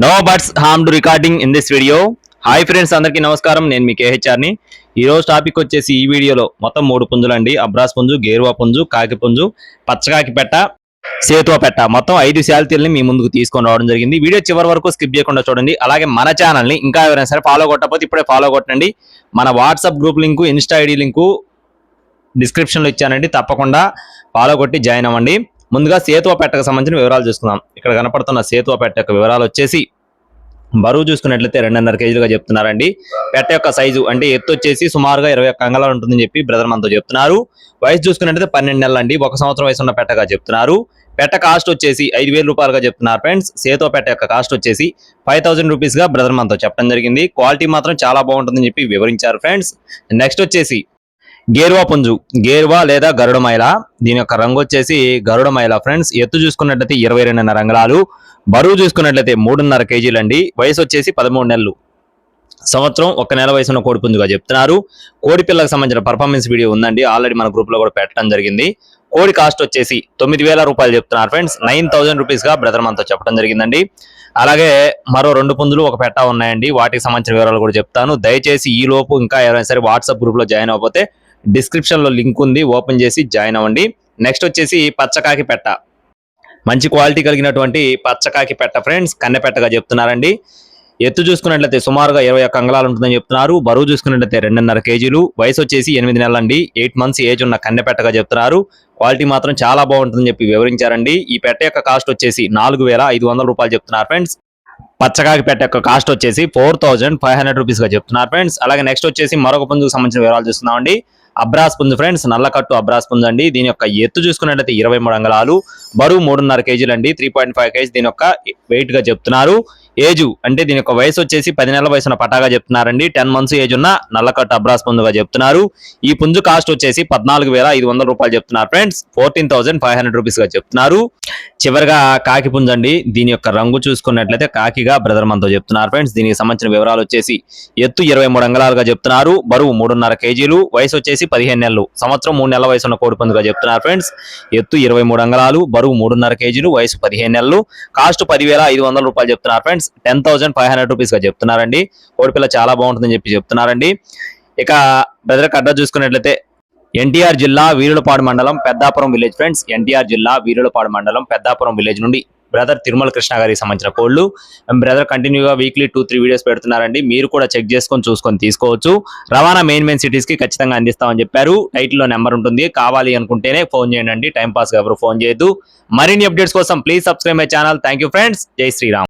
No buts harmed recording in this video. Hi friends, అందరికీ నమస్కారం. నేను మీ కేహెచ్ఆర్ని. ఈ రోజు టాపిక్ వచ్చేసి ఈ వీడియోలో మొత్తం 3 పుంజులండి. అబ్రాస్ పుంజు, గేరువా పుంజు, కాకి పుంజు, పచ్చకాకి పెట్ట, సేతువ పెట్ట, మొత్తం 5 శాలితీల్ని మీ ముందుకు తీసుకొని రావడం జరిగింది. వీడియో చివరి వరకు స్కిప్ చేయకుండా చూడండి. అలాగే మన ఛానల్ని ఇంకా ఎవరైనా సరే ఫాలో కొట్టకపోతే ఇప్పుడే ఫాలో కొట్టండి. మన WhatsApp group link, Insta ID link డిస్క్రిప్షన్లో ఇచ్చానండి. తప్పకుండా ఫాలో కొట్టి జాయిన్ అవ్వండి. ముందుగా సేతువ పెట్టకు సంబంధించిన వివరాలు చూసుకుందాం. ఇక్కడ కనపడుతున్న సేతువ పెట్ట యొక్క వివరాలు వచ్చేసి బరువు చూసుకున్నట్లయితే 2.5 కేజీలుగా చెప్తున్నారండి. పెట్ట యొక్క సైజు అంటే ఎత్తు వచ్చేసి సుమారుగా 21 అంగుళాలు ఉంటుందని చెప్పి బ్రదర్ మనతో చెప్తున్నారు. వయసు చూసుకున్నట్లయితే 12 నెలలు అండి. 1 సంవత్సరం వయసు ఉన్న పెట్టగా చెప్తున్నారు. పెట్ట కాస్ట్ వచ్చేసి 5,000 రూపాయలుగా చెప్తున్నారు ఫ్రెండ్స్. సేతువ పెట్ట యొక్క కాస్ట్ వచ్చేసి 5,000 రూపీస్గా బ్రదర్ మనతో చెప్పడం జరిగింది. క్వాలిటీ మాత్రం చాలా బాగుంటుందని చెప్పి వివరించారు ఫ్రెండ్స్. నెక్స్ట్ వచ్చేసి గేరువా పుంజు, గేరువా లేదా గరుడమైల. దీని యొక్క రంగు వచ్చేసి గరుడమైల ఫ్రెండ్స్. ఎత్తు చూసుకున్నట్లయితే 22.5 అంగుళాలు. బరువు చూసుకున్నట్లయితే 3.5 కేజీలు అండి. వయసు వచ్చేసి 13 నెలలు. సంవత్సరం 1 నెల వయసున్న కోడి పుంజుగా చెప్తున్నారు. కోడి పిల్లలకు సంబంధించిన పర్ఫార్మెన్స్ వీడియో ఉందండి, ఆల్రెడీ మన గ్రూప్ లో కూడా పెట్టడం జరిగింది. కోడి కాస్ట్ వచ్చేసి 9,000 రూపాయలు చెప్తున్నారు ఫ్రెండ్స్. 9,000 రూపీస్ గా బ్రదర్ మనతో చెప్పడం జరిగిందండి. అలాగే మరో 2 పుంజులు ఒక పెట్ట ఉన్నాయండి. వాటికి సంబంధించిన వివరాలు కూడా చెప్తాను. దయచేసి ఈ లోపు ఇంకా ఎవరైనా సరే వాట్సాప్ గ్రూప్ లో జాయిన్ అవ్వకపోతే డిస్క్రిప్షన్ లో లింక్ ఉంది, ఓపెన్ చేసి జాయిన్ అవ్వండి. నెక్స్ట్ వచ్చేసి పచ్చకాకి పెట్ట, మంచి క్వాలిటీ కలిగినటువంటి పచ్చకాకి పెట్ట ఫ్రెండ్స్. కన్నె పెట్టగా చెప్తున్నారండి. ఎత్తు చూసుకున్నట్లయితే సుమారుగా 21 అంగుళాలు ఉంటుందని చెప్తున్నారు. బరువు చూసుకున్నట్లయితే 2.5 కేజీలు. వయసు వచ్చేసి 8 నెలలు అండి. 8 మంత్స్ ఏజ్ ఉన్న కన్నె పెట్టగా చెప్తున్నారు. క్వాలిటీ మాత్రం చాలా బాగుంటుందని చెప్పి వివరించారండి. ఈ పెట్ట యొక్క కాస్ట్ వచ్చేసి 4,500 రూపాయలు చెప్తున్నారు ఫ్రెండ్స్. పచ్చకాకి పెట్ట యొక్క కాస్ట్ వచ్చేసి 4,500 రూపీస్ గా చెప్తున్నారు ఫ్రెండ్స్. అలాగే నెక్స్ట్ వచ్చేసి మరొక పుంజుకు సంబంధించిన వివరాలు చూస్తున్నామండి. అబ్రాస్ పుంజు ఫ్రెండ్స్, నల్లకట్టు అబ్రాస్ పుంజు అండి. దీని యొక్క ఎత్తు చూసుకున్నట్లయితే 23 అంగుళాలు. బరువు 3.5 కేజీలు అండి. 3.5 కేజీ దీని యొక్క వెయిట్ గా చెప్తున్నారు. ఏజు అంటే దీని యొక్క వయసు వచ్చేసి 10 నెలల వయసున్న పటాగా చెప్తున్నారండి. 10 మంత్స్ ఏజ్ ఉన్న నల్లకట్టు అబ్రాస్ పుంజుగా చెప్తున్నారు. ఈ పుంజు కాస్ట్ వచ్చేసి 14,500 రూపాయలు చెప్తున్నారు ఫ్రెండ్స్. 14,500 రూపీస్ గా చెప్తున్నారు. చివరిగా కాకి పుంజు అండి. దీని యొక్క రంగు చూసుకున్నట్లయితే కాకిగా బ్రదర్ మనతో చెప్తున్నారు ఫ్రెండ్స్. దీనికి సంబంధించిన వివరాలు వచ్చేసి ఎత్తు 23 అంగుళాలుగా చెప్తున్నారు. బరువు 3.5 కేజీలు. వయసు వచ్చేసి 15 నెలలు. సంవత్సరం 3 నెలల వయసు ఉన్న కోడి పుంజుగా చెప్తున్నారు ఫ్రెండ్స్. ఎత్తు 23 అంగుళాలు. బరువు 3.5 కేజీలు. వయసు 15 నెలలు. కాస్ట్ 10,500 రూపాయలు చెప్తున్నారు ఫ్రెండ్స్. 10,500 రూపీస్ గా చెప్తున్నారండి. కోడిపిల్ల చాలా బాగుంటుందని చెప్పి చెప్తున్నారండి. ఇక బ్రదర్ అడ్రస్ చూసుకున్నట్లయితే ఎన్టీఆర్ జిల్లా వీరులపాడు మండలం పెద్దాపురం విలేజ్ ఫ్రెండ్స్. ఎన్టీఆర్ జిల్లా వీరులపాడు మండలం పెద్దాపురం విలేజ్ నుండి బ్రదర్ తిరుమల కృష్ణ గారికి సంబంధించిన కోళ్లు బ్రదర్ కంటిన్యూగా వీక్లీ 2-3 వీడియోస్ పెడుతున్నారండి. మీరు కూడా చెక్ చేసుకొని చూసుకొని తీసుకోవచ్చు. రవాణా మెయిన్ సిటీస్ కి ఖచ్చితంగా అందిస్తామని చెప్పారు. టైటిల్ లో నెంబర్ ఉంటుంది, కావాలి అనుకుంటేనే ఫోన్ చేయండి. టైం పాస్ గా ఎవరు ఫోన్ చేయొద్దు. మరిన్ని అప్డేట్స్ కోసం please subscribe my channel. Thank you friends. జై శ్రీరామ్.